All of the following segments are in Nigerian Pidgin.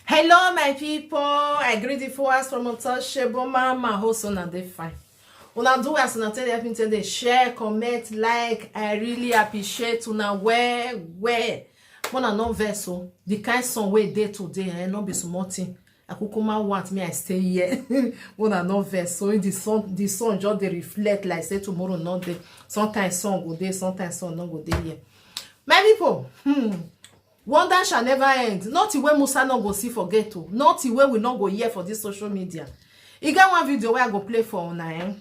Hello, my people. I greet you for us from Untouchable Mama. Host on they fine. Una do as una tell helping to the share, comment, like. I really appreciate una where. Wanna no vessel. The kind song way day today and not be small thing. I kukuma want me I stay here. Wanna no vessel. In the sun just they reflect like say tomorrow not day. Sometimes song go day, sometimes song not go day here. My people, wonder shall never end. Not the way Musa not go see forget to. Not the way we not go hear for this social media. You get one video where I go play for una.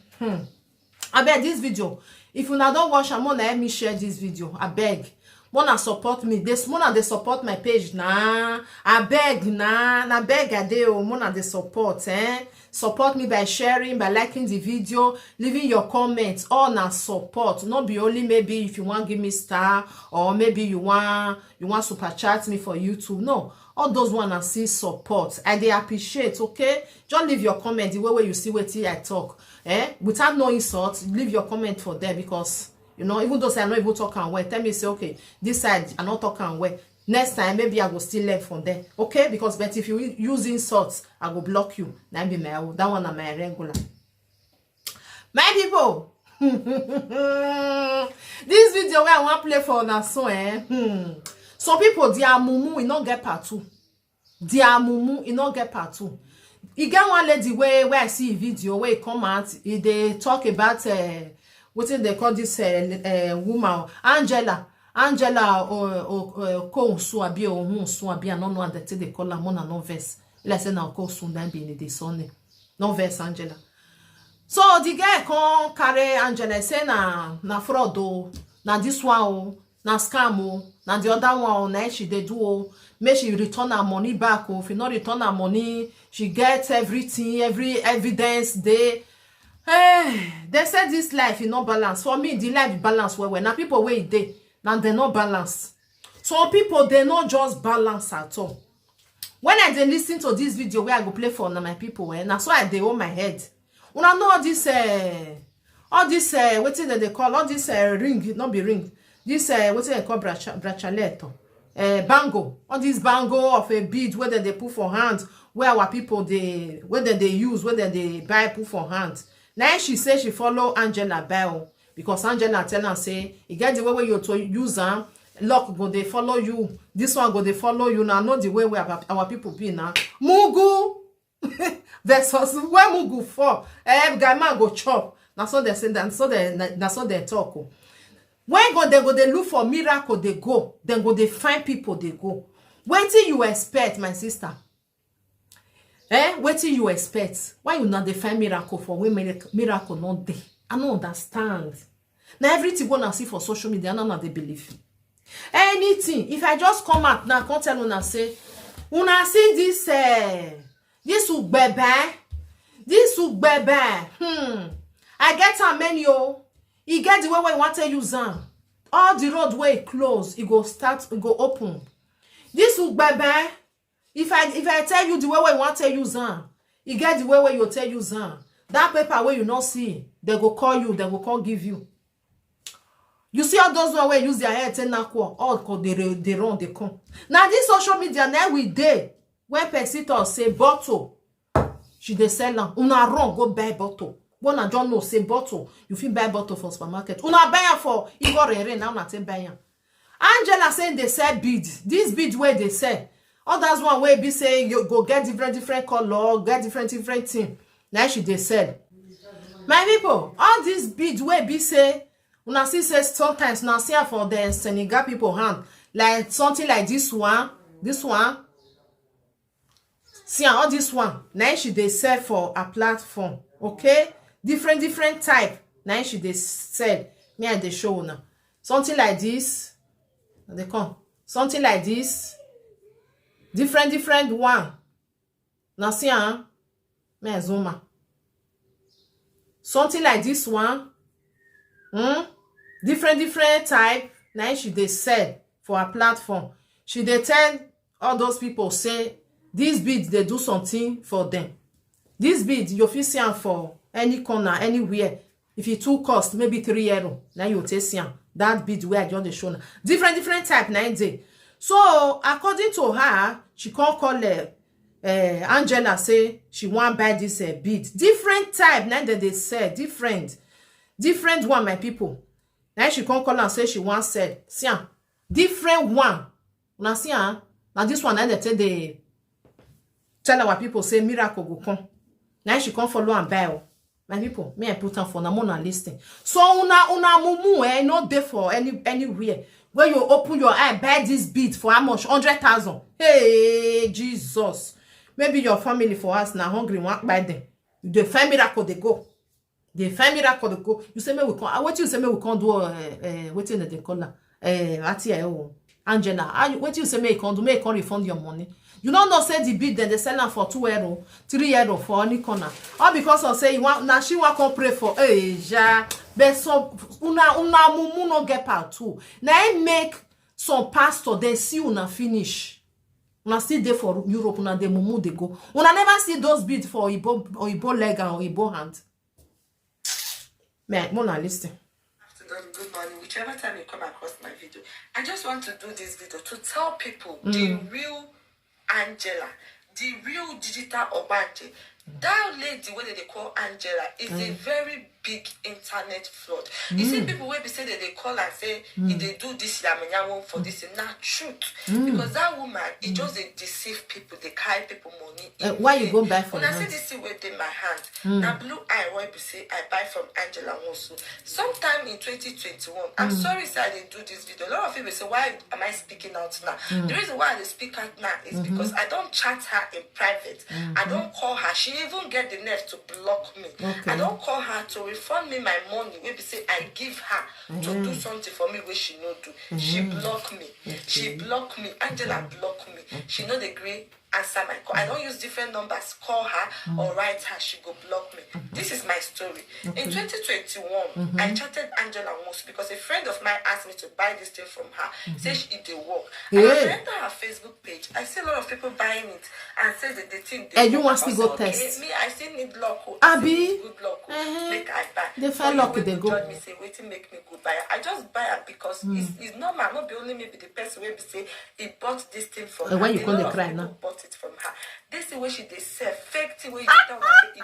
I beg this video. If una don't watch, I'm gonna help me share this video. I beg. Wanna support me. This mona they support my page nah. I beg nah. I beg I dey o. Mona they support Support me by sharing, by liking the video, leaving your comments. All na support. Not be only maybe if you want give me star or maybe you want super chat me for YouTube. No, all those wanna see support. I dey appreciate. Okay, just leave your comment the way you see what I talk. Without no insult, leave your comment for there because you know even though say I not even talk and well, tell me say okay this side I not talk and well. Next time, maybe I will still learn from there. Okay? Because but if you use insults, I will block you. That be my that one am my regular. My people. This video where I want play for na so Some people their mumu e not get part 2. Their mumu e not get part 2. E get one lady where I see a video where it come out, they talk about what they call this woman Angela ko so abi o hu so abi no no that they call am na no verse. Let's say now ko so dan be in the son. No verse Angela. So the guy come carry Angela say na fraud o, na this one o, na scam o, na the other one o, na she dey do o. Make she return her money back o. If you not return her money, she gets everything, every evidence they they said this life is not balance. For me, the life balance well. Now people where they now they not balance. Some people they not just balance at all. When I dey listen to this video where I go play for my people, that's why they hold my head. When I know all this what is they call all this ring, not be ring. This what they call bracelet, bango. All this bango of a bead whether they put for hand, where our people they whether they use, whether they buy put for hand. Now she say she follow Angela Bell because Angela tell her say you get the way you to use luck go they follow you. This one go they follow you now. Not the way we our people be now. Mugu versus where Mugu for? Guy man go chop. That's what they say. That's what they talk. When they go they look for miracle they go. Then go they find people they go. Wait till you expect my sister. What till you expect? Why you not define miracle for when miracle not there? I don't understand. Now everything gonna see for social media, none of they believe. Anything. If I just come out now, can't tell una say, una see this ugbebe. I get how many he get the way we want to use them. All the road way close, it go start, it go open. This ugbebe. If I tell you the way we want to use them, you get the way you tell you them. That paper where you not see, they go call you, they go call give you. You see all those where use their head and all cause they run, they come. Now this social media now we day when person say bottle, she they sell them. Una run go buy bottle. One I don't know say bottle. You feel buy bottle for supermarket. Una buy for Igor Rere now na take buy. Angela saying they sell bead. This bead where they sell. Others one way be say you go get different color, get different thing. Now she they sell. My people, all these beads where be say, una see say sometimes now see for the Senegal people hand like something like this one. See all this one. Now she they sell for a platform. Okay, different type. Now she they sell. Me and they show now something like this. They come something like this. Different one. Now see me zoom. Something like this one. Different type. Now she they sell for a platform. She they tell all those people say these beads they do something for them. This bead you fit see am for any corner, anywhere. If it too cost maybe €3, now you take see am. That bead where I just dey show now. Different type 9 day. So according to her, she can't call Angela say she want buy this bead. Different type. Now that they said different one, my people. Now she come call and say she want said. See, different one. Now see, now this one, now they tell our people say miracle go come. Now she come follow and buy. My people, me I put on for na mona listing. So una mumu not there for anywhere. Where you open your eye, buy this bead for how much? 100,000. Hey, Jesus. Maybe your family for us now hungry, want buy them. The find miracle they go. They find miracle they go. You say me we can't. What you say me we can't do? What in the color? Angela. What you say me we can't do? Me can't refund your money. You don't know say the bid then they sell them for €2, €3 for any corner. All because of say you want now she want to pray for ja. But so una mumu no get part too. Now I make some pastor they see una finish. Una still there for Europe una de mumu they go. Una never see those bids for Ibo leg and Ibo hand. Man, mona listen. Good morning, whichever time you come across my video. I just want to do this video to tell people the real Angela, the real digital Obanje. That lady, what they call Angela, is a very big internet fraud. You see people where they say that they call and say if they do this for this, not truth. Because that woman, it just they deceive people, they carry people money. Why you go buy from when I say this thing in my hand, now blue eye what you say I buy from Angela Nwosu. Sometime in 2021, I'm sorry sir I didn't do this video. A lot of people say why am I speaking out now? The reason why I speak out now is because I don't chat her in private. I don't call her. She even get the nerve to block me. I don't call her to refund me my money. Maybe say I give her to do something for me where she no do. She block me. She block me. Angela block me. She no degree answer my call. I don't use different numbers. Call her or write her. She go block me. This is my story. In 2021, I chatted Angela Nwosu because a friend of mine asked me to buy this thing from her. Say she did work. And I enter her Facebook page. I see a lot of people buying it and say that they think they and you want to go test. Me, I still need luck. Abi, good luck. Make I buy. They find luck they go. Judge me say waiting make me go buy. I just buy it because it's normal. Not be only maybe the person will be say he bought this thing from her. When you come to cry now. It from her. This is where she they sell fake thing where you tell her it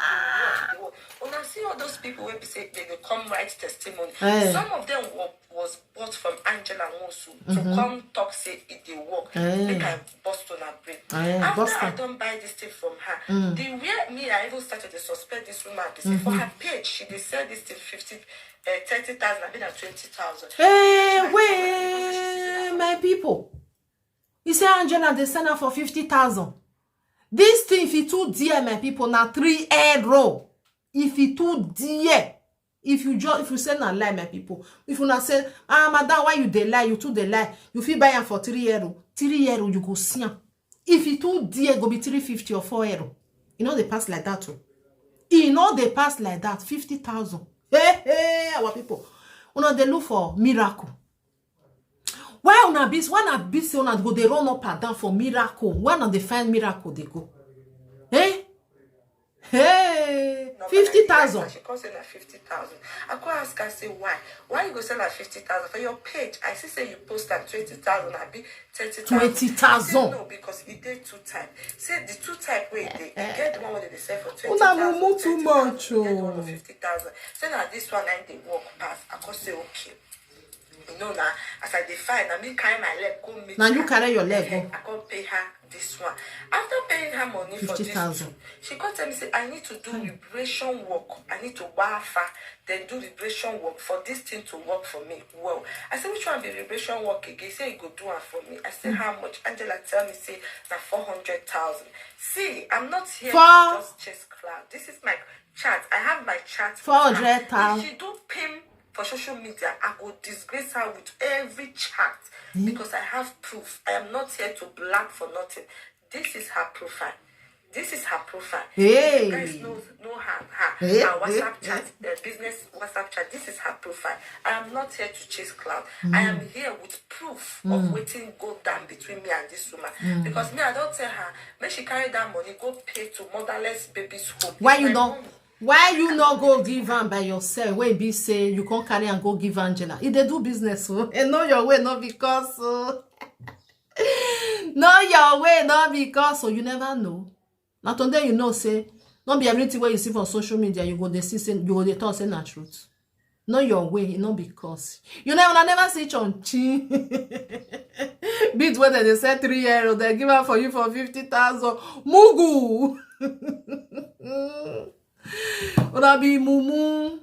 will work. When I see all those people where they say they come write testimony, some of them was bought from Angela Nwosu to come talk say it they work. Make I bust on her brain. After I don't buy this thing from her, the way me I even started to suspect this woman. For her page, she they sell this thing 30,000, I mean 20,000. Hey, wait, my people. You say Angela, they sell her for 50,000. This thing, if it too dear, my people, now €3. If it too dear, if you send a lie, my people, if you not say, madam, why you dey lie? You too dey lie. You feel buy her for €3. €3, you go see her. If it too dear, go be 350 or €4. You know they pass like that too. You know they pass like that 50,000. Hey, our people, you know they look for miracle. Why una be say una go they run up and down for miracle? Why not they find miracle they go? Hey, 50,000. She can't sell at 50,000. I go ask her say why? Why you go sell at 50,000 for your page? I see say you post at 20,000. I be 30,000. 20,000. No, because it did two type. Say the two type way they get the one where they sell for 20,000. Una too much. Get the one for 50,000. Say now this one and they walk past. I go say okay. You know now, as I define, I mean carry my leg, go meet now you carry your leg. I can't pay her this one. After paying her money 50,000, she can't tell me say I need to do liberation work. I need to wafa, then do liberation work for this thing to work for me. Well, I said which one be liberation work again? Say you go do it for me. I said how much? Angela tell me say na 400,000. See, I'm not here to just chase cloud. This is my chat. I have my chat. 400,000. If she do pay for social media, I will disgrace her with every chat because I have proof. I am not here to black for nothing. This is her profile. This is her profile. Hey. You guys know her WhatsApp chat, business WhatsApp chat. This is her profile. I am not here to chase cloud. I am here with proof of waiting go down between me and this woman. Because me, I don't tell her, when she carry that money, go pay to motherless babies home. Why you don't? Why you not go give am by yourself? Where be say you can't carry and go give Angela. If they do business, so and know your way, not because so. Know your way, not because so. You never know. na today you know say no be everything wey you see for social media you go dey see say you go dey talk say na truth. Know your way, e no be curse. You know, una never see chonchi beat wey dem dey sell 3 euro, dem give am for you for 50,000. Mugu una be mumu.